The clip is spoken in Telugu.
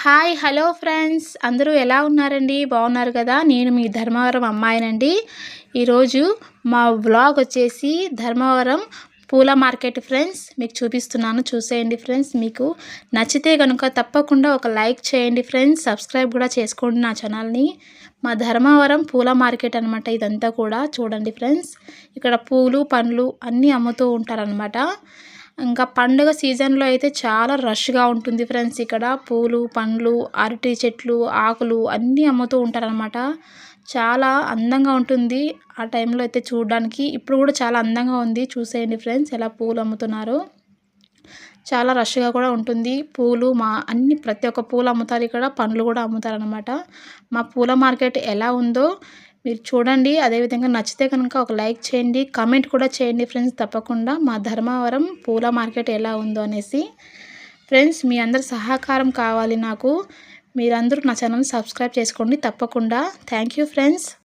హాయ్ హలో ఫ్రెండ్స్, అందరూ ఎలా ఉన్నారండి? బాగున్నారు కదా? నేను మీ ధర్మవరం అమ్మాయినండి. ఈరోజు మా వ్లాగ్ వచ్చేసి ధర్మవరం పూల మార్కెట్ ఫ్రెండ్స్. మీకు చూపిస్తున్నాను, చూసేయండి ఫ్రెండ్స్. మీకు నచ్చితే కనుక తప్పకుండా ఒక లైక్ చేయండి ఫ్రెండ్స్. సబ్స్క్రైబ్ కూడా చేసుకోండి నా ఛానల్ని. మా ధర్మవరం పూల మార్కెట్ అనమాట ఇదంతా కూడా. చూడండి ఫ్రెండ్స్, ఇక్కడ పూలు పండ్లు అన్నీ అమ్ముతూ ఉంటారనమాట. ఇంకా పండుగ సీజన్లో అయితే చాలా రష్గా ఉంటుంది ఫ్రెండ్స్. ఇక్కడ పూలు పండ్లు అరటి చెట్లు ఆకులు అన్నీ అమ్ముతూ ఉంటారనమాట. చాలా అందంగా ఉంటుంది ఆ టైంలో అయితే చూడడానికి. ఇప్పుడు కూడా చాలా అందంగా ఉంది, చూసేయండి ఫ్రెండ్స్ ఎలా పూలు అమ్ముతున్నారో. చాలా రష్గా కూడా ఉంటుంది. పూలు అన్ని ప్రతి ఒక్క పూలు అమ్ముతారు ఇక్కడ, పండ్లు కూడా అమ్ముతారనమాట. మా పూల మార్కెట్ ఎలా ఉందో మీరు చూడండి. అదేవిధంగా నచ్చితే కనుక ఒక లైక్ చేయండి, కామెంట్ కూడా చేయండి ఫ్రెండ్స్ తప్పకుండా. మా ధర్మవరం పూల మార్కెట్ ఎలా ఉందో అనేసి. ఫ్రెండ్స్, మీ అందరి సహకారం కావాలి నాకు. మీరందరూ నా ఛానల్ని సబ్స్క్రైబ్ చేసుకోండి తప్పకుండా. Thank you friends.